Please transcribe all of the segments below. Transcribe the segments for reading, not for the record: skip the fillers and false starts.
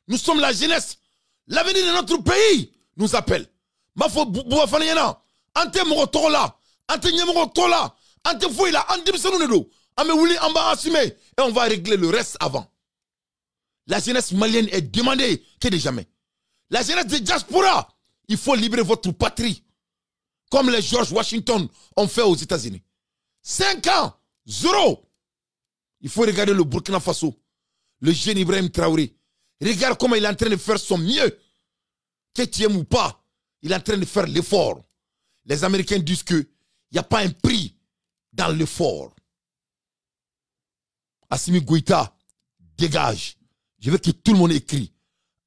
Nous sommes la jeunesse. L'avenir de notre pays nous appelle. Mafo Bouafaniana, Ante Morotola, Ante Nyamorotola, Ante Fouila, Ante Msanonedo, Ame Wuli Amba assumé, et on va régler le reste avant. La jeunesse malienne est demandée que de jamais. La jeunesse de diaspora, il faut libérer votre patrie. Comme les George Washington ont fait aux États-Unis. 5 ans, 0. Il faut regarder le Burkina Faso. Le jeune Ibrahim Traoré. Regarde comment il est en train de faire son mieux. Que tu aimes ou pas, il est en train de faire l'effort. Les Américains disent qu'il n'y a pas un prix dans l'effort. Assimi Goïta, dégage. Je veux que tout le monde écrit.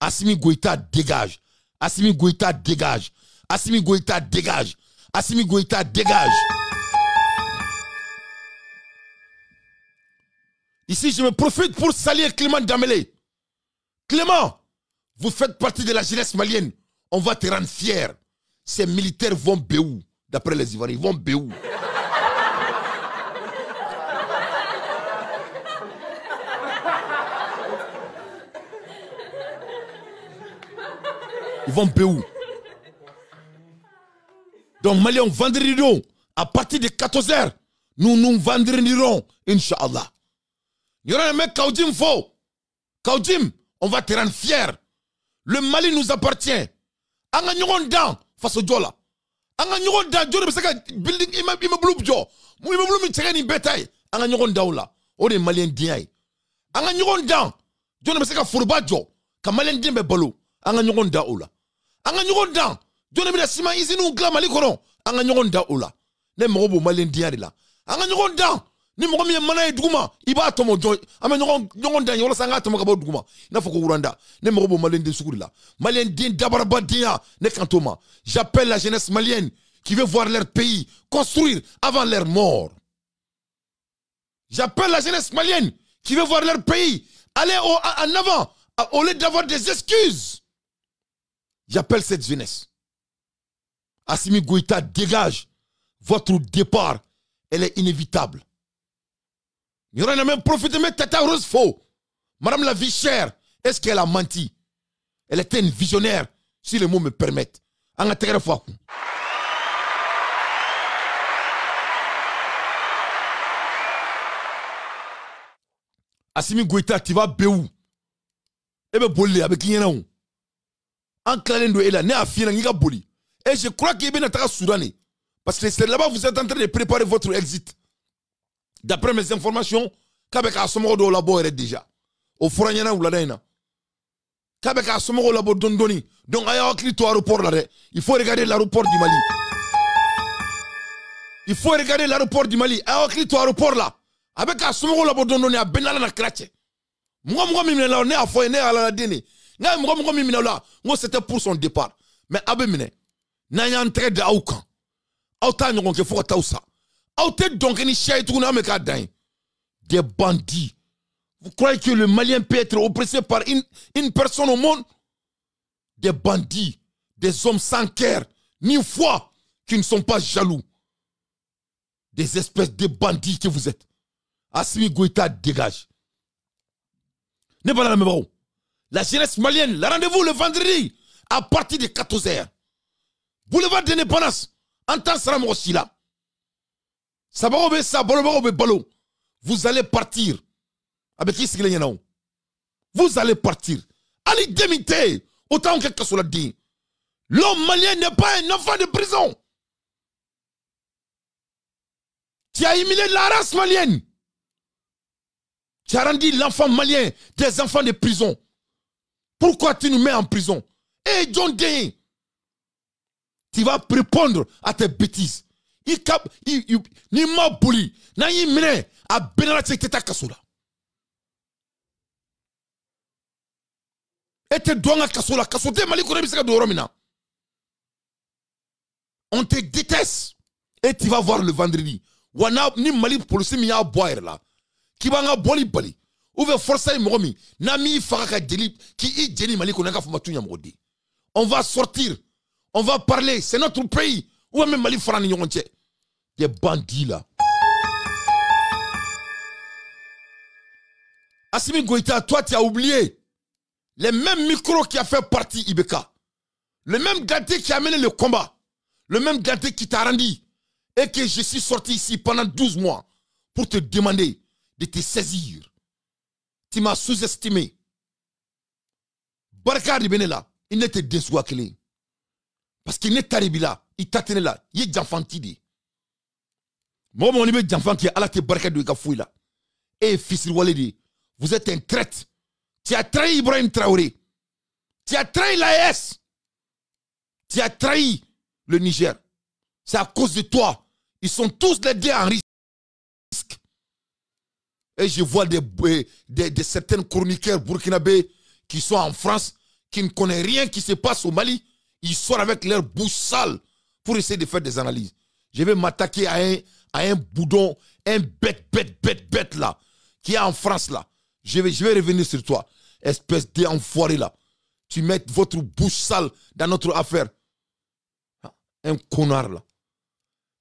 Assimi Goïta, dégage. Assimi Goïta, dégage. Assimi Goïta, dégage. Assimi Goïta, dégage. Ici, je me profite pour saluer Clément Damélé. Clément, vous faites partie de la jeunesse malienne. On va te rendre fier. Ces militaires vont béou. D'après les Ivoiriens, ils vont béou. Ils vont béou. Donc, Maliens, vendredi, à partir de 14h, nous vendrdirons, Inch'Allah. Il y aura un mec Kaudim faux. Kaudim, on va te rendre fier. Le Mali nous appartient. Anga nyogon dan face au Djola. Anga nyogon dan Djola parce que building immeuble Djo. Mu immeuble mi tchega ni bétail. Anga nyogon dan là. O de Malien diay. Anga nyogon dan Djola parce que fourba Djo. Ka Malien dimbe balo. Anga nyogon dan là. Anga nyogon dan Djola mi da sima ici nous gla Mali kono. Anga nyogon dan là. Ne mobo Malien diay là. Anga nyogon dan ni mɔgɔ min ye mana ye duguma i b'a tɔmɔ jɔn an bɛ ɲɔgɔn dan ye walasa an k'a tɔmɔ ka bɔ duguma i n'a fɔ ko wuranda ne mago b'o maliyɛn den sugu de la maliyɛn den dabarabadenya ne kan t'o ma j'appelle la jeunesse malienne qui veut voir leur pays construire avant leur mort. J'appelle la jeunesse malienne qui veut voir leur pays aller en avant au lieu d'avoir des excuses. J'appelle cette jeunesse. Assimi Goïta, dégage. Votre départ, elle est inévitable. Il y aura même profité de Tata Rose faux. Madame la vie chère, est-ce qu'elle a menti? Elle était une visionnaire, si les mots me permettent. En attendant fois. Assimi Goïta, tu vas béou. Et bien, bolé avec qui y en a un. En clanant de là, ne a fini, il y a boli. Et je crois qu'il y a un Soudanais. Parce que c'est là-bas vous êtes en train de préparer votre exit. D'après mes informations, Kabeka a sommeau au labo déjà. Au Fouraniana ou la Daina. Kabeka a sommeau au labo Dondoni. Donc, il y a un clip au aéroport là. Il faut regarder l'aéroport du Mali. Il faut regarder l'aéroport du Mali. Il y a un clip au aéroport là. Avec un sommeau au labo Dondoni à Benala na Krache. Moi, mimine là, on est à foyer, à la dîner. Moi, mimine là, moi, c'était pour son départ. Mais abemine, n'a y entré de Aoukan. Aoutan, on ne faut pas ça. Donc, des bandits. Vous croyez que le Malien peut être oppressé par une personne au monde? Des bandits, des hommes sans cœur, ni foi, qui ne sont pas jaloux. Des espèces de bandits que vous êtes. Assimi Goïta, dégage. N'est pas la même. La jeunesse malienne, le rendez-vous le vendredi, à partir de 14h. Boulevard de l'Indépendance, en temps sera aussi là. Vous allez partir. Avec qui c'est que vous allez partir. Allez démiter. Autant que cela dit. L'homme malien n'est pas un enfant de prison. Tu as humilié la race malienne. Tu as rendu l'enfant malien des enfants de prison. Pourquoi tu nous mets en prison? Eh, John Day, tu vas répondre à tes bêtises. Ni ma boli na yi mine a benala teta kasola ete donga kasola kasote mali ko rebisa do romina. On te déteste et tu vas voir le vendredi wana ni mali police mi ya boire là ki banga boli boli ou veut forcer momi na mi faka deli ki i jeli mali ko nanga fuma tunya modi. On va sortir, on va parler, c'est notre pays. Ou même mali farani nyonche. Des bandits là. Assimi Goïta, toi tu as oublié. les mêmes micros qui a fait partie Ibeka, le même Ganté qui a mené le combat, le même Ganté qui t'a rendu, et que je suis sorti ici pendant 12 mois pour te demander de te saisir. Tu m'as sous-estimé. Baraka de Benela, il n'était déçu à clé. Parce qu'il n'est arrivé là, il t'a tenu là, il est enfant qui dit. Moi, mon niveau d'enfant qui est à la Baraka de Gafouille là. Et fils Walidi, vous êtes un traître. Tu as trahi Ibrahim Traoré. Tu as trahi l'AES. Tu as trahi le Niger. C'est à cause de toi. Ils sont tous les deux en risque. Et je vois des certains chroniqueurs burkinabés qui sont en France, qui ne connaissent rien qui se passe au Mali. Ils sortent avec leur bouche sale pour essayer de faire des analyses. Je vais m'attaquer à un boudon, un bête là, qui est en France là. Je vais revenir sur toi, espèce d'enfoiré là. Tu mets votre bouche sale dans notre affaire. Un connard là.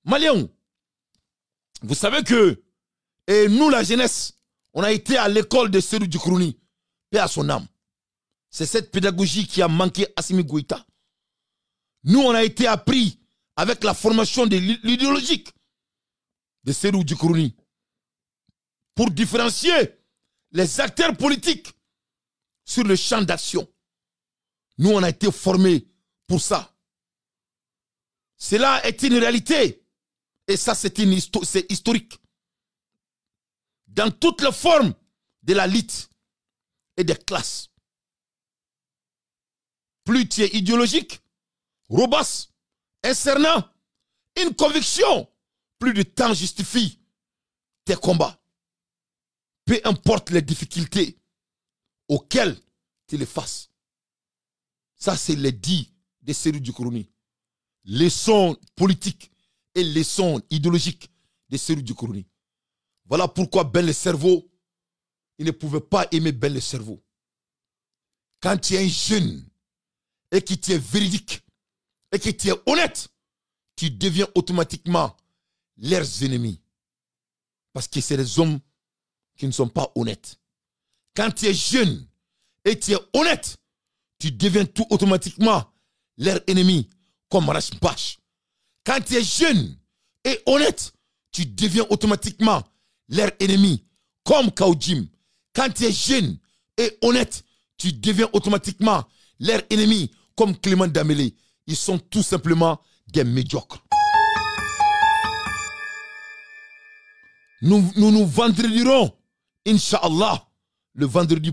Maliens, vous savez que nous, la jeunesse, on a été à l'école de Serou Djikrouni, paix à son âme. C'est cette pédagogie qui a manqué à Assimi Goïta. Nous, on a été appris avec la formation de l'idéologique de Serou Djikrouni pour différencier les acteurs politiques sur le champ d'action. Nous, on a été formés pour ça. Cela est une réalité. Et ça, c'est historique. Dans toutes les formes de la lutte et des classes. Plus tu es idéologique, robuste, incernant, une conviction, plus de temps justifie tes combats. Peu importe les difficultés auxquelles tu les fasses. Ça, c'est les dits de Serou Djikrouni. Leçons politiques et leçons idéologiques de Serou Djikrouni. Voilà pourquoi Ben le cerveau, il ne pouvait pas aimer Ben le cerveau. Quand tu es un jeune et que tu es véridique et que tu es honnête, tu deviens automatiquement leurs ennemis. Parce que c'est des hommes qui ne sont pas honnêtes. Quand tu es jeune et tu es honnête, tu deviens tout automatiquement leur ennemi, comme Rashbash. Quand tu es jeune et honnête, tu deviens automatiquement leur ennemi, comme Kaoudjim. Quand tu es jeune et honnête, tu deviens automatiquement leur ennemi, comme Clément Damélé. Ils sont tout simplement des médiocres. Nous vendrederons, Inch'Allah, le vendredi